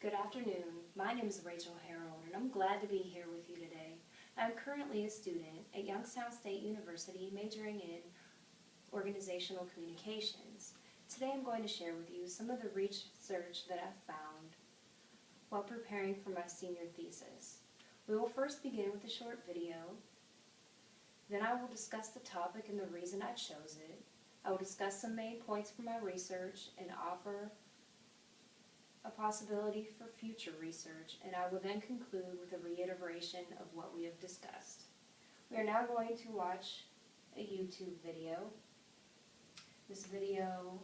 Good afternoon. My name is Rachel Harold, and I'm glad to be here with you today. I'm currently a student at Youngstown State University majoring in organizational communications. Today I'm going to share with you some of the research that I've found while preparing for my senior thesis. We will first begin with a short video. Then I will discuss the topic and the reason I chose it. I will discuss some main points from my research and offer a possibility for future research, and I will then conclude with a reiteration of what we have discussed. We are now going to watch a YouTube video. This video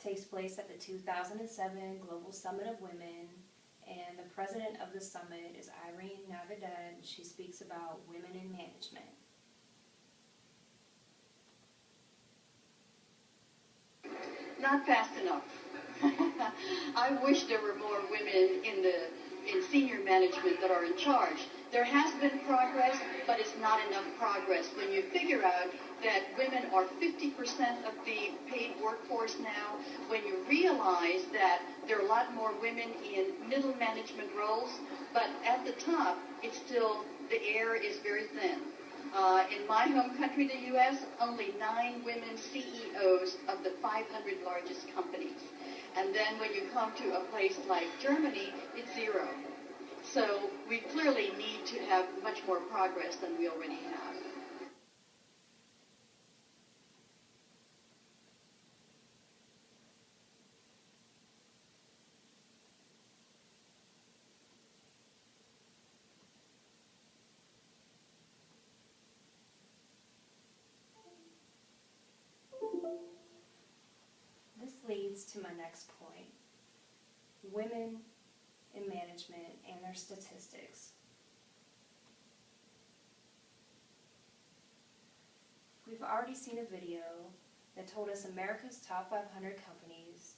takes place at the 2007 Global Summit of Women, and the president of the summit is Irene Navidad. She speaks about women in management. Not fast enough. I wish there were more women in senior management that are in charge. There has been progress, but it's not enough progress. When you figure out that women are 50% of the paid workforce now, when you realize that there are a lot more women in middle management roles, but at the top, it's still, the air is very thin. In my home country, the U.S., only 9 women CEOs of the 500 largest companies. And then when you come to a place like Germany, it's 0. So we clearly need to have much more progress than we already have. This leads to my next point: women in management and their statistics. We've already seen a video that told us America's top 500 companies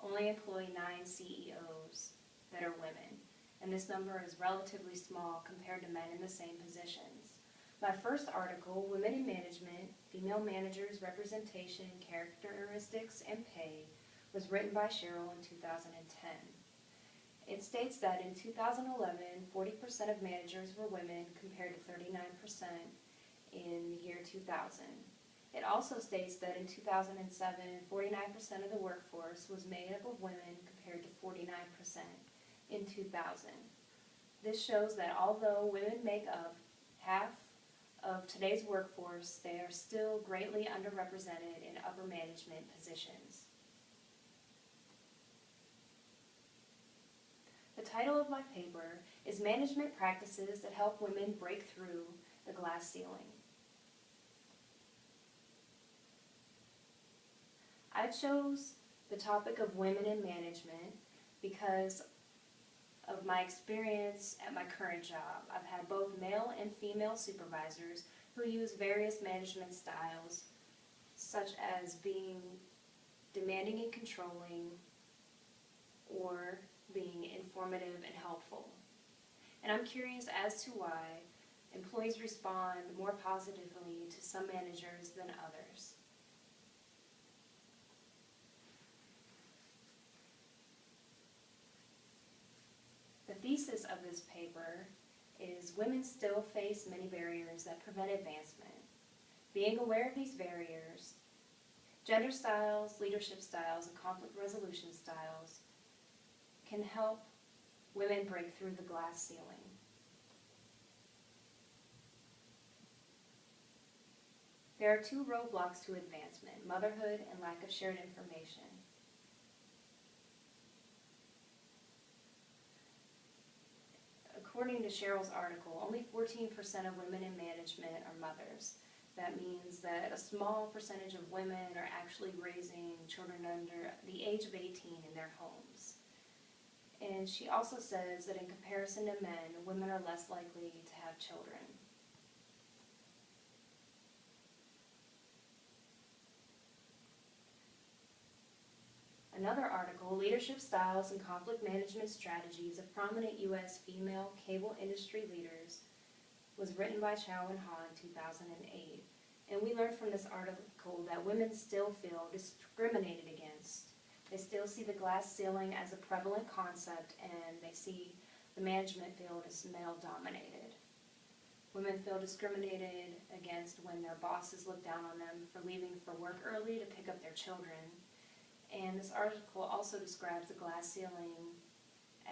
only employ 9 CEOs that are women, and this number is relatively small compared to men in the same positions. My first article, Women in Management, Female Managers, Representation, Characteristics, and Pay, was written by Cheryl in 2010. It states that in 2011, 40% of managers were women compared to 39% in the year 2000. It also states that in 2007, 49% of the workforce was made up of women compared to 49% in 2000. This shows that although women make up half of today's workforce, they are still greatly underrepresented in upper management positions. The title of my paper is Management Practices That Help Women Break Through the Glass Ceiling. I chose the topic of women in management because of my experience at my current job. I've had both male and female supervisors who use various management styles, such as being demanding and controlling, or being informative and helpful. And I'm curious as to why employees respond more positively to some managers than others. The thesis of this paper is women still face many barriers that prevent advancement. Being aware of these barriers, gender styles, leadership styles, and conflict resolution styles can help women break through the glass ceiling. There are 2 roadblocks to advancement: motherhood and lack of shared information. According to Cheryl's article, only 14% of women in management are mothers. That means that a small percentage of women are actually raising children under the age of 18 in their homes. And she also says that in comparison to men, women are less likely to have children. Another article, Leadership Styles and Conflict Management Strategies of Prominent U.S. Female Cable Industry Leaders, was written by Chow and Ha in 2008. And we learned from this article that women still feel discriminated against They still see the glass ceiling as a prevalent concept, and they see the management field as male-dominated. Women feel discriminated against when their bosses look down on them for leaving for work early to pick up their children. And this article also describes the glass ceiling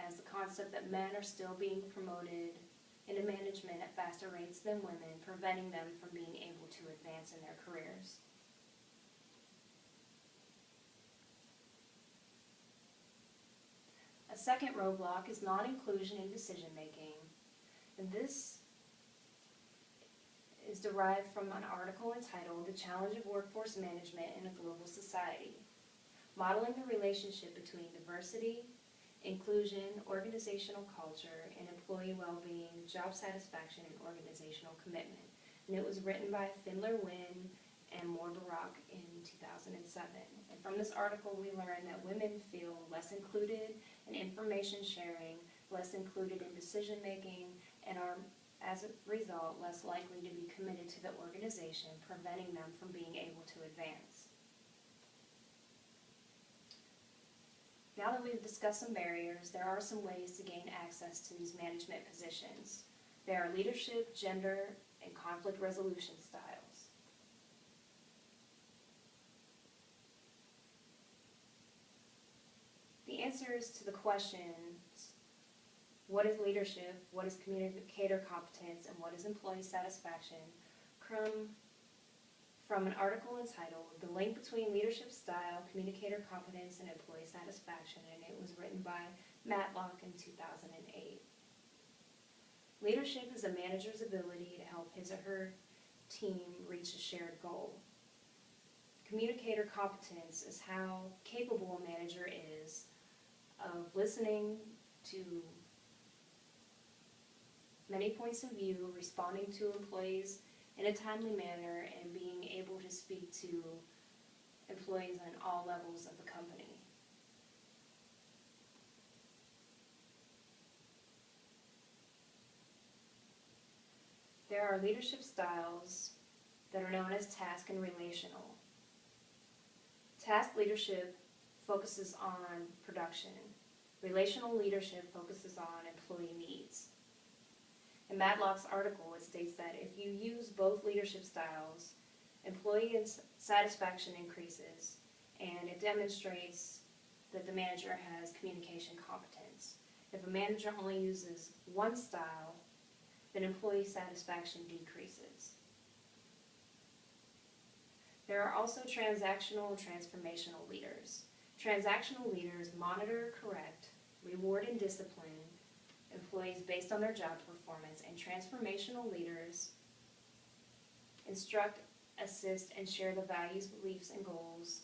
as the concept that men are still being promoted into management at faster rates than women, preventing them from being able to advance in their careers. A second roadblock is non-inclusion in decision-making, and this is derived from an article entitled "The Challenge of Workforce Management in a Global Society," modeling the relationship between diversity, inclusion, organizational culture, and employee well-being, job satisfaction, and organizational commitment. And it was written by Findler Wynn and Moore Barak in 2007. And from this article, we learned that women feel less included in information sharing, less included in decision-making, and are, as a result, less likely to be committed to the organization, preventing them from being able to advance. Now that we've discussed some barriers, there are some ways to gain access to these management positions. There are leadership, gender, and conflict resolution styles. The answers to the questions, what is leadership, what is communicator competence, and what is employee satisfaction, come from an article entitled "The Link Between Leadership Style, Communicator Competence, and Employee Satisfaction," and it was written by Matlock in 2008. Leadership is a manager's ability to help his or her team reach a shared goal. Communicator competence is how capable a manager is of listening to many points of view, responding to employees in a timely manner, and being able to speak to employees on all levels of the company. There are leadership styles that are known as task and relational. Task leadership focuses on production. Relational leadership focuses on employee needs. In Matlock's article, it states that if you use both leadership styles, employee satisfaction increases, and it demonstrates that the manager has communication competence. If a manager only uses one style, then employee satisfaction decreases. There are also transactional and transformational leaders. Transactional leaders monitor, correct, reward, and discipline employees based on their job performance, and transformational leaders instruct, assist, and share the values, beliefs, and goals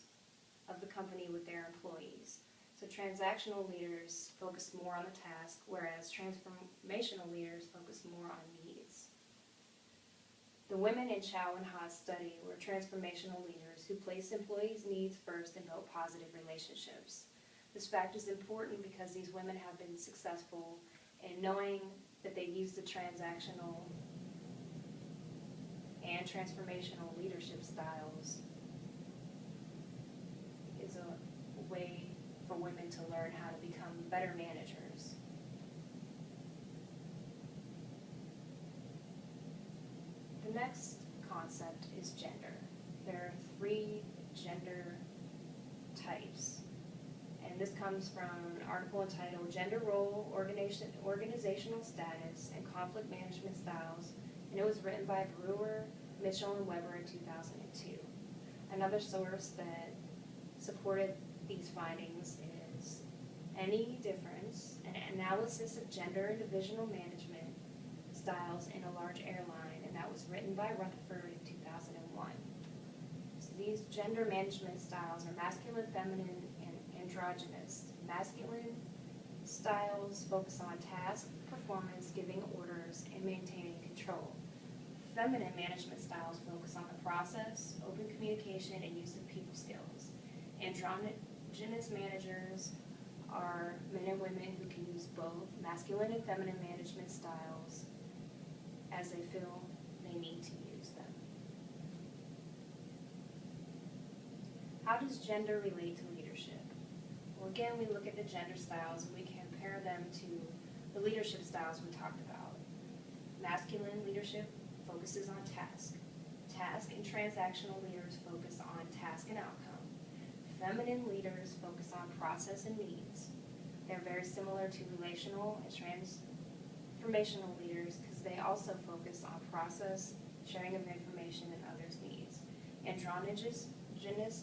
of the company with their employees. So transactional leaders focus more on the task, whereas transformational leaders focus more on needs. The women in Chow and Ha's study were transformational leaders who placed employees' needs first and built positive relationships. This fact is important because these women have been successful in knowing that they've used the transactional and transformational leadership styles is a way for women to learn how to become better managers. The next concept is gender. There are 3 gender types, and this comes from an article entitled "Gender Role, Organizational Status, and Conflict Management Styles," and it was written by Brewer, Mitchell, and Weber in 2002. Another source that supported these findings is "Any Difference, an Analysis of Gender and Divisional Management Styles in a Large Airline," and that was written by Rutherford in 2001. So these gender management styles are masculine, feminine, and androgynous. Masculine styles focus on task, performance, giving orders, and maintaining control. Feminine management styles focus on the process, open communication, and use of people skills. Androgynous managers are men and women who can use both masculine and feminine management styles as they feel they need to use them. How does gender relate to leadership? Again, we look at the gender styles and we compare them to the leadership styles we talked about. Masculine leadership focuses on task. Task and transactional leaders focus on task and outcome. Feminine leaders focus on process and needs. They're very similar to relational and transformational leaders because they also focus on process, sharing of information, and others' needs. Androgynous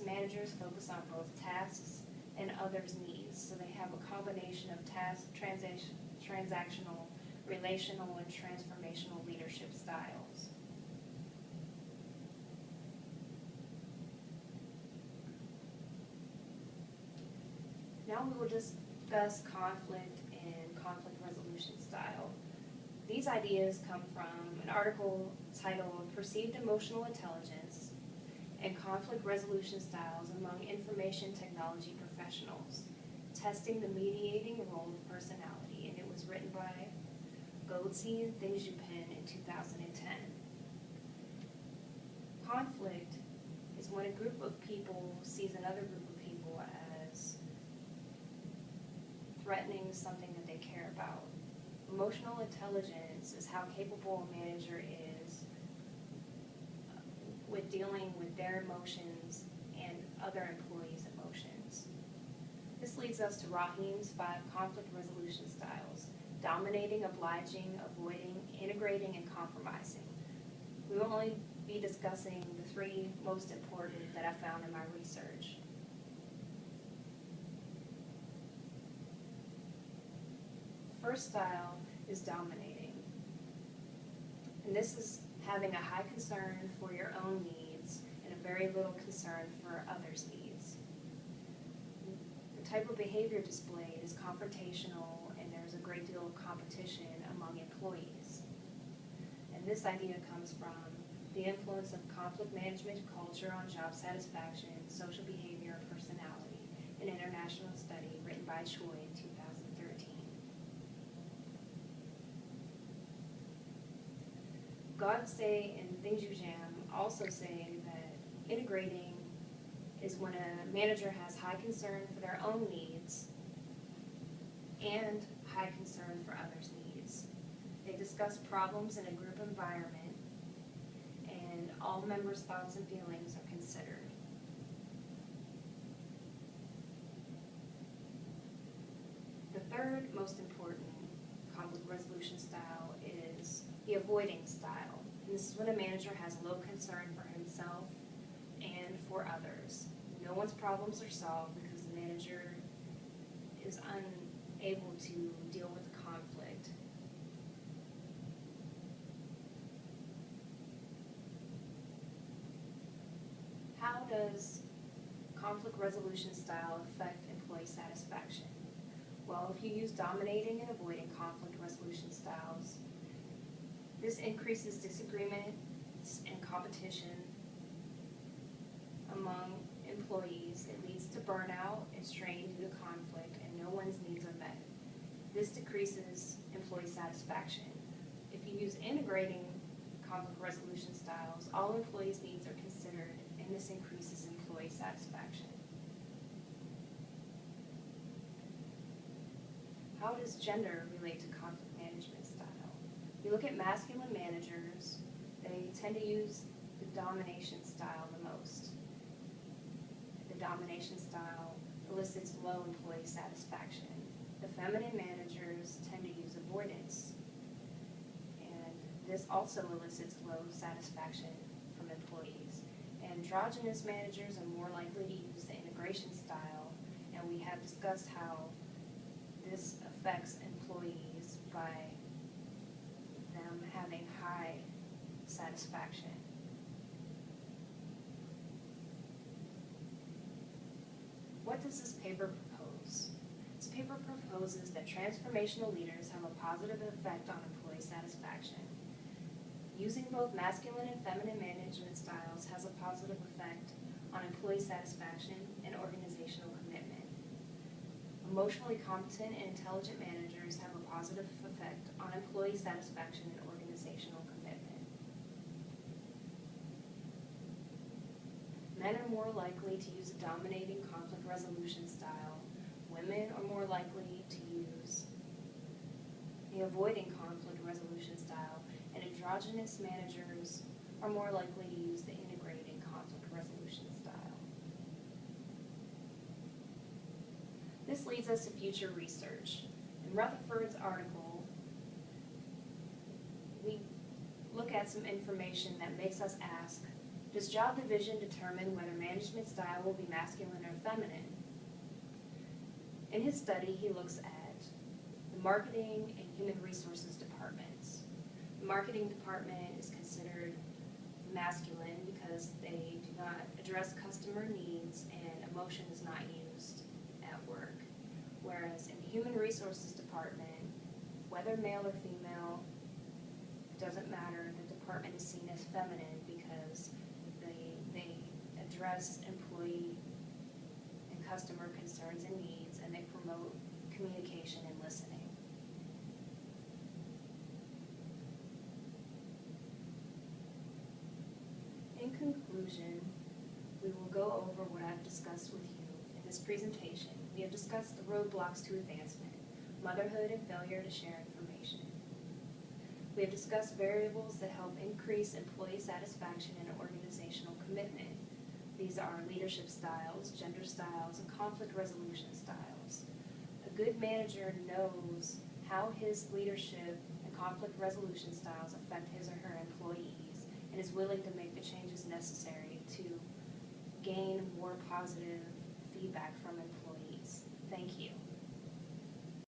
managers focus on both tasks and others' needs, so they have a combination of task, transactional, relational, and transformational leadership styles. Now we will discuss conflict and conflict resolution style. These ideas come from an article titled Perceived Emotional Intelligence and Conflict Resolution Styles Among Information Technology Professionals, Testing the Mediating Role of Personality, and it was written by Goldsey and Thingzhupin in 2010. Conflict is when a group of people sees another group of people as threatening something that they care about. Emotional intelligence is how capable a manager is with dealing with their emotions and other employees' emotions. This leads us to Rahim's 5 conflict resolution styles: dominating, obliging, avoiding, integrating, and compromising. We will only be discussing the 3 most important that I found in my research. The first style is dominating. And this is having a high concern for your own needs and a very little concern for others' needs. The type of behavior displayed is confrontational, and there's a great deal of competition among employees. And this idea comes from the influence of conflict management culture on job satisfaction, social behavior, and personality, an international study written by Choi in 2013. Goldsey and Thingzhupin also say that integrating is when a manager has high concern for their own needs and high concern for others' needs. They discuss problems in a group environment, and all members' thoughts and feelings are considered. The third most important conflict resolution style is the avoiding style. And this is when a manager has low concern for himself and for others. No one's problems are solved because the manager is unable to deal with the conflict. How does conflict resolution style affect employee satisfaction? Well, if you use dominating and avoiding conflict resolution styles, this increases disagreements and competition among employees. It leads to burnout and strain due to conflict, and no one's needs are met. This decreases employee satisfaction. If you use integrating conflict resolution styles, all employees' needs are considered, and this increases employee satisfaction. How does gender relate to conflict management style? If you look at masculine managers, they tend to use the domination style the most. The domination style elicits low employee satisfaction. The feminine managers tend to use avoidance, and this also elicits low satisfaction from employees. Androgynous managers are more likely to use the integration style, and we have discussed how this affects employees by them having high satisfaction. What does this paper propose? This paper proposes that transformational leaders have a positive effect on employee satisfaction. Using both masculine and feminine management styles has a positive effect on employee satisfaction and organizational commitment. Emotionally competent and intelligent managers have a positive effect on employee satisfaction and organizational commitment. Men are more likely to use a dominating conflict resolution style, Women are more likely to use the avoiding conflict resolution style, and androgynous managers are more likely to use the integrating conflict resolution style. This leads us to future research. In Rutherford's article, we look at some information that makes us ask, does job division determine whether management style will be masculine or feminine? In his study, he looks at the marketing and human resources departments. The marketing department is considered masculine because they do not address customer needs and emotion is not used at work. Whereas in the human resources department, whether male or female, it doesn't matter, the department is seen as feminine because they address employee and customer concerns and needs, and they promote communication and listening. In conclusion, we will go over what I've discussed with you in this presentation. We have discussed the roadblocks to advancement, motherhood and failure to share information. We have discussed variables that help increase employee satisfaction and organizational commitment. These are leadership styles, gender styles, and conflict resolution styles. A good manager knows how his leadership and conflict resolution styles affect his or her employees and is willing to make the changes necessary to gain more positive feedback from employees. Thank you.